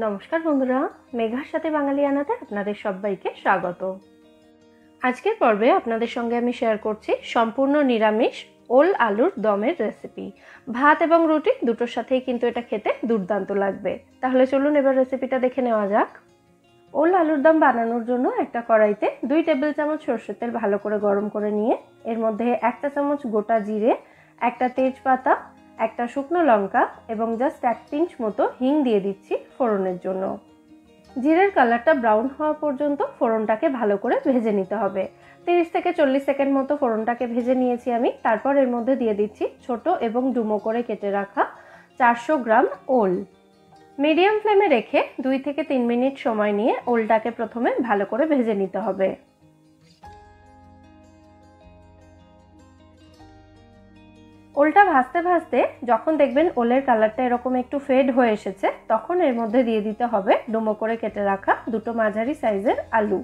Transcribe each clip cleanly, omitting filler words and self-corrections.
নমস্কার বন্ধুরা, মেঘার সাথে বাঙালিয়ানাতে আপনাদের সবাইকে স্বাগত। আজকের পর্বে আপনাদের সঙ্গে আমি শেয়ার করছি সম্পূর্ণ নিরামিষ ওল আলুর দমের রেসিপি। ভাত এবং রুটি দুটোর সাথেই কিন্তু এটা খেতে দুর্দান্ত লাগবে। তাহলে চলুন এবার রেসিপিটা দেখে নেওয়া যাক। ওল আলুর দম বানানোর জন্য একটা কড়াইতে 2 টেবিল চামচ সরষের তেল ভালো করে গরম করে নিয়ে এর মধ্যে 1 চামচ গোটা জিরে, একটা তেজপাতা, একটা শুকনো লঙ্কা এবং জাস্ট 1 পিঞ্চ মতো হিং দিয়ে দিচ্ছি ফোড়নের জন্য। জিরের কালারটা ব্রাউন হওয়া পর্যন্ত ফোড়নটাকে ভালো করে ভেজে নিতে হবে। 30 থেকে 40 সেকেন্ড মতো ফোড়নটাকে ভেজে নিয়েছি আমি। তারপর এর মধ্যে দিয়ে দিচ্ছি ছোট এবং ডুমো করে কেটে রাখা 400 গ্রাম ওল। মিডিয়াম ফ্লেমে রেখে 2 থেকে 3 মিনিট সময় নিয়ে ওলটাকে প্রথমে ভালো করে ভেজে নিতে হবে। ওলটা ভাজতে ভাজতে যখন দেখবেন ওলের কালারটা এরকম একটু ফেড হয়ে এসেছে, তখন এর মধ্যে দিয়ে দিতে হবে ডুমো করে কেটে রাখা দুটো মাঝারি সাইজের আলু।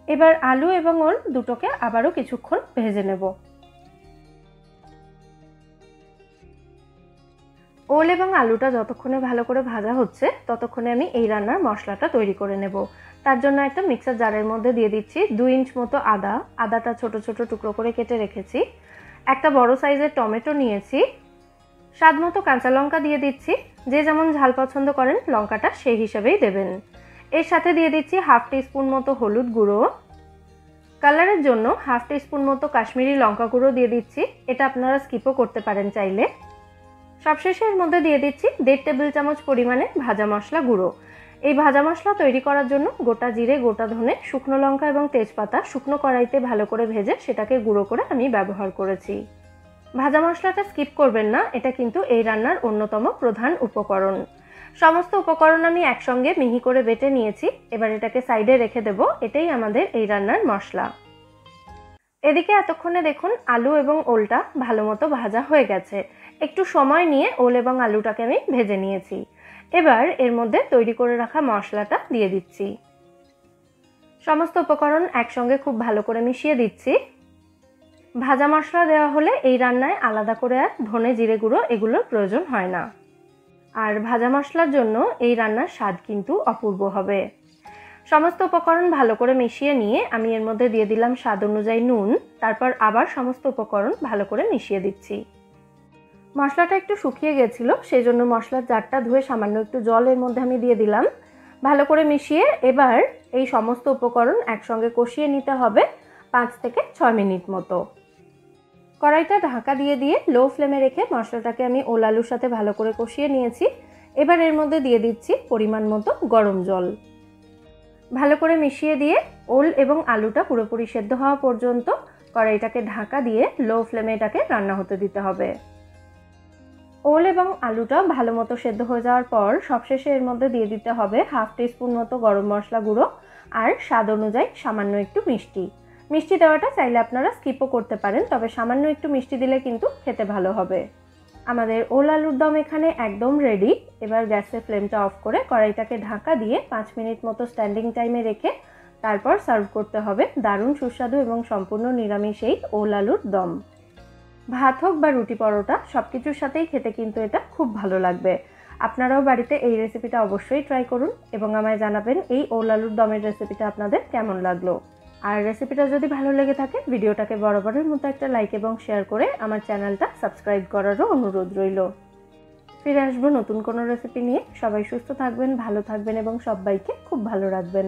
এবার আলু এবং ওল দুটোকে আবারও কিছুক্ষণ ভেজে নেব। ওল এবং আলুটা যতক্ষণে ভালো করে ভাজা হচ্ছে ততক্ষণে আমি এই রান্নার মশলাটা তৈরি করে নেব। তার জন্য একটা মিক্সার জারের মধ্যে দিয়ে দিচ্ছি 2 ইঞ্চ মতো আদাটা ছোট ছোট টুকরো করে কেটে রেখেছি। একটা বড় সাইজের টমেটো নিয়েছি। স্বাদ মতো কাঁচা লঙ্কা দিয়ে দিচ্ছি। যে যেমন ঝাল পছন্দ করেন লঙ্কাটা সেই হিসেবেই দেবেন। এর সাথে দিয়ে দিচ্ছি হাফ টিস্পুন মতো হলুদ গুঁড়ো। কালারের জন্য হাফ টিস্পুন মতো কাশ্মীরি লঙ্কা গুঁড়ো দিয়ে দিচ্ছি। এটা আপনারা স্কিপও করতে পারেন চাইলে। সবশেষে এর মধ্যে দিয়ে দিচ্ছি 1.5 টেবিল চামচ পরিমাণে ভাজা মশলা গুঁড়ো। এই ভাজা মশলা তৈরি করার জন্য গোটা জিরে, গোটা ধনে, শুকনো লঙ্কা এবং তেজপাতা শুকনো কড়াইতে ভালো করে ভেজে সেটাকে গুঁড়ো করে আমি ব্যবহার করেছি। ভাজা মশলাটা স্কিপ করবেন না, এটা কিন্তু এই রান্নার অন্যতম প্রধান উপকরণ। সমস্ত উপকরণ আমি একসঙ্গে মিহি করে বেটে নিয়েছি। এবার এটাকে সাইডে রেখে দেব। এটাই আমাদের এই রান্নার মশলা। এদিকে এতক্ষণে দেখুন আলু এবং ওলটা ভালো মতো ভাজা হয়ে গেছে। একটু সময় নিয়ে ওল এবং আলুটাকে আমি ভেজে নিয়েছি। এবার এর মধ্যে তৈরি করে রাখা মশলাটা দিয়ে দিচ্ছি। সমস্ত উপকরণ একসঙ্গে খুব ভালো করে মিশিয়ে দিচ্ছি। ভাজা মশলা দেওয়া হলে এই রান্নায় আলাদা করে আর ধনে, জিরে গুঁড়ো এগুলোর প্রয়োজন হয় না। আর ভাজা মশলার জন্য এই রান্নার স্বাদ কিন্তু অপূর্ব হবে। সমস্ত উপকরণ ভালো করে মিশিয়ে নিয়ে আমি এর মধ্যে দিয়ে দিলাম স্বাদ অনুযায়ী নুন। তারপর আবার সমস্ত উপকরণ ভালো করে মিশিয়ে দিচ্ছি। মশলাটা একটু শুকিয়ে গেছিল, সেই জন্য মশলার জারটা ধুয়ে সামান্য একটু জল এর মধ্যে আমি দিয়ে দিলাম। ভালো করে মিশিয়ে এবার এই সমস্ত উপকরণ একসঙ্গে কষিয়ে নিতে হবে 5 থেকে 6 মিনিট মতো। কড়াইটা ঢাকা দিয়ে লো ফ্লেমে রেখে মশলাটাকে আমি ওল আলুর সাথে ভালো করে কষিয়ে নিয়েছি। এবার এর মধ্যে দিয়ে দিচ্ছি পরিমাণ মতো গরম জল। ভালো করে মিশিয়ে দিয়ে ওল এবং আলুটা পুরোপুরি সেদ্ধ হওয়া পর্যন্ত কড়াইটাকে ঢাকা দিয়ে লো ফ্লেমে এটাকে রান্না হতে দিতে হবে। ওল এবং আলুটা ভালো মতো সেদ্ধ হয়ে যাওয়ার পর সবশেষে এর মধ্যে দিয়ে দিতে হবে হাফ টিস্পুন মতো গরম মশলা গুঁড়ো আর স্বাদ অনুযায়ী সামান্য একটু মিষ্টি। মিষ্টি দেওয়াটা চাইলে আপনারা স্কিপও করতে পারেন, তবে সামান্য একটু মিষ্টি দিলে কিন্তু খেতে ভালো হবে। আমাদের ওল আলুর দম এখানে একদম রেডি। এবার গ্যাসের ফ্লেমটা অফ করে কড়াইটাকে ঢাকা দিয়ে 5 মিনিট মতো স্ট্যান্ডিং টাইমে রেখে তারপর সার্ভ করতে হবে দারুণ সুস্বাদু এবং সম্পূর্ণ নিরামিষ এই ওল আলুর দম। ভাত হোক বা রুটি, পরোটা সব কিছুর সাথেই খেতে কিন্তু এটা খুব ভালো লাগবে। আপনারাও বাড়িতে এই রেসিপিটা অবশ্যই ট্রাই করুন এবং আমায় জানাবেন এই ওল আলুর দমের রেসিপিটা আপনাদের কেমন লাগলো। আর রেসিপিটা যদি ভালো লেগে থাকে ভিডিওটাকে বরাবরের মতো একটা লাইক এবং শেয়ার করে আমার চ্যানেলটা সাবস্ক্রাইব করারও অনুরোধ রইল। ফিরে আসবো নতুন কোনো রেসিপি নিয়ে। সবাই সুস্থ থাকবেন, ভালো থাকবেন এবং সবাইকে খুব ভালো রাখবেন।